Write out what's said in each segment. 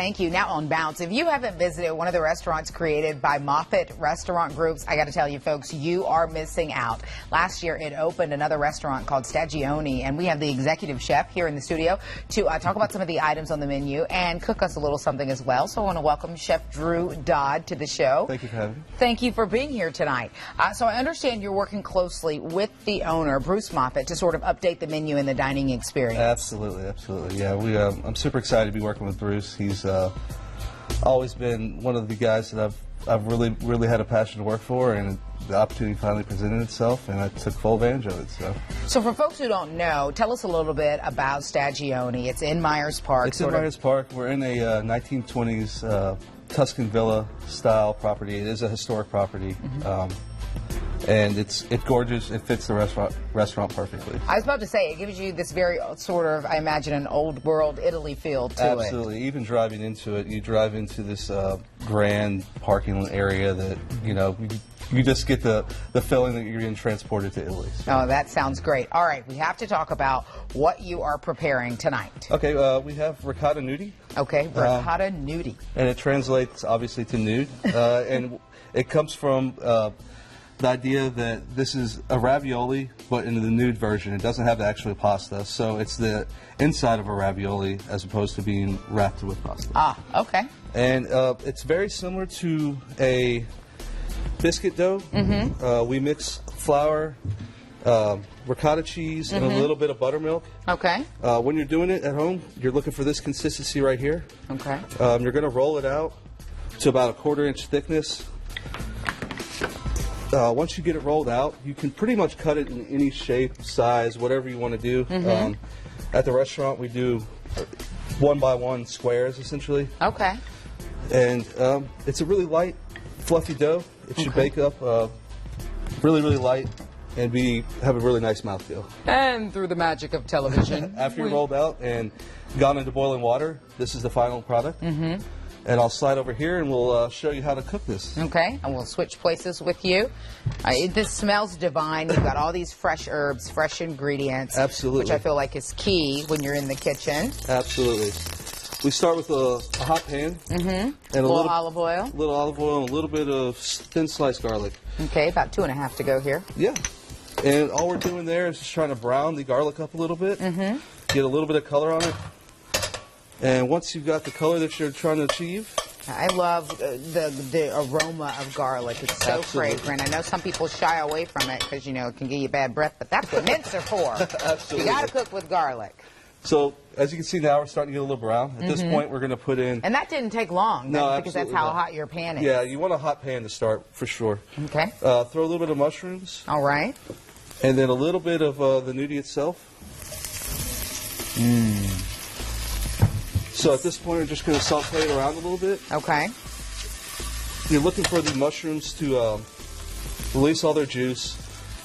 thank you. Now on Bounce, if you haven't visited one of the restaurants created by Moffat Restaurant Groups, I got to tell you folks, you are missing out. Last year it opened another restaurant called Stagioni, and we have the executive chef here in the studio to talk about some of the items on the menu and cook us a little something as well. So I want to welcome Chef Drew Dodd to the show. Thank you for having me. Thank you for being here tonight. So I understand you're working closely with the owner, Bruce Moffat, to sort of update the menu and the dining experience. Absolutely, absolutely. Yeah, I'm super excited to be working with Bruce. He's always been one of the guys that I've really had a passion to work for, and the opportunity finally presented itself, and I took full advantage of it. So for folks who don't know, tell us a little bit about Stagioni. It's in Myers Park. It's in Myers Park. We're in a 1920s Tuscan villa style property. It is a historic property. And it's gorgeous. It fits the restaurant perfectly. I was about to say, it gives you this very sort of, I imagine, an old world Italy feel to it. Absolutely. Even driving into it, you drive into this grand parking area that, you just get the feeling that you're getting transported to Italy. So. Oh, that sounds great. All right, we have to talk about what you are preparing tonight. Okay, we have ricotta nudi. Okay, ricotta nudi. And it translates, obviously, to nude. And it comes from the idea that this is a ravioli, but in the nude version. It doesn't have the actual pasta, so it's the inside of a ravioli as opposed to being wrapped with pasta. Ah, okay. And it's very similar to a biscuit dough. We mix flour, ricotta cheese, and a little bit of buttermilk. Okay. When you're doing it at home, you're looking for this consistency right here. Okay. You're going to roll it out to about a 1/4 inch thickness. Once you get it rolled out, you can pretty much cut it in any shape, size, whatever you want to do. At the restaurant, we do 1x1 squares, essentially. Okay. And it's a really light, fluffy dough. It should bake up really light and have a really nice mouthfeel. And through the magic of television. After you're rolled out and gone into boiling water, this is the final product. And I'll slide over here and we'll show you how to cook this. Okay, and we'll switch places with you. This smells divine. You've got all these fresh herbs, fresh ingredients. Absolutely. Which I feel like is key when you're in the kitchen. Absolutely. We start with a hot pan. And a little olive oil. A little olive oil and a little bit of thin sliced garlic. Okay, about 2½ to go here. Yeah. And all we're doing there is just trying to brown the garlic up a little bit. Get a little bit of color on it. And once you've got the color that you're trying to achieve. I love the aroma of garlic. It's so fragrant. I know some people shy away from it because, it can give you bad breath, but that's what mints are for. Absolutely. You got to cook with garlic. So, as you can see now, we're starting to get a little brown. At this point, we're going to put in... And that didn't take long, no, because that's how hot your pan is. Yeah, you want a hot pan to start, for sure. Okay. Throw a little bit of mushrooms. All right. And then a little bit of the nudi itself. So at this point, we're just going to saute it around a little bit. Okay. You're looking for the mushrooms to release all their juice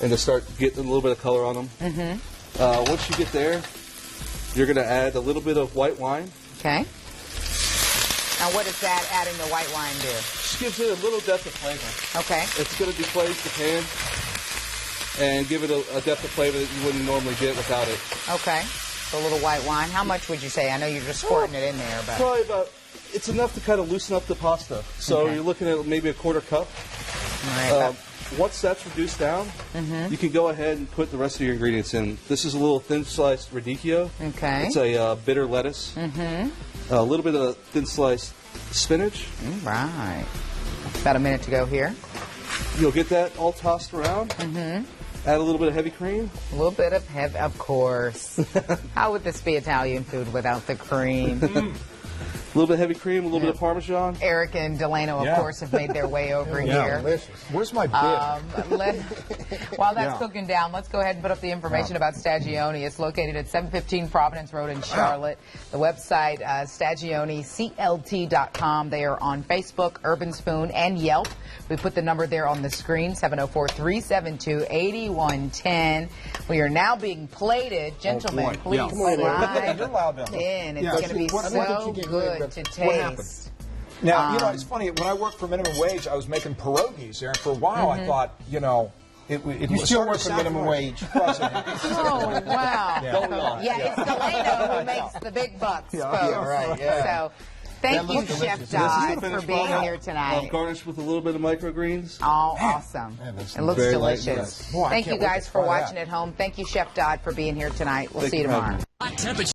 and to start getting a little bit of color on them. Once you get there, you're going to add a little bit of white wine. Okay. Now what does that adding the white wine do? Just gives it a little depth of flavor. Okay. It's going to deflaze the pan and give it a depth of flavor that you wouldn't normally get without it. Okay. So a little white wine. How much would you say? I know you're just squirting it in there, but probably about. It's enough to kind of loosen up the pasta. So you're looking at maybe a 1/4 cup. All right. Once that's reduced down, you can go ahead and put the rest of your ingredients in. This is a little thin sliced radicchio. Okay. It's a bitter lettuce. A little bit of thin sliced spinach. All right. About a minute to go here. You'll get that all tossed around. Add a little bit of heavy cream. A little bit of heavy, of course. How would this be Italian food without the cream? A little bit of heavy cream, a little bit of Parmesan. Eric and Delano, of course, have made their way over here. Delicious. Where's my bib? While that's cooking down, let's go ahead and put up the information about Stagioni. It's located at 715 Providence Road in Charlotte. The website, StagionicLT.com. They are on Facebook, Urban Spoon, and Yelp. We put the number there on the screen, 704-372-8110. We are now being plated. Gentlemen, please slide in. It's going to be so good to taste. Now, it's funny. When I worked for minimum wage, I was making pierogies there. And for a while, I thought, it You still work for minimum wage. Oh, wow. Yeah, it's Delano who makes the big bucks, folks. Yeah, right, yeah. So, Thank That you, looks Chef delicious. Dodd, finished for being product, here tonight. garnished with a little bit of microgreens. Oh, awesome. Man, that's It looks very light and delicious. nice. Boy, I Thank can't you wait to guys for try that. watching at home. Thank you, Chef Dodd, for being here tonight. We'll Thank see you you for having tomorrow. me.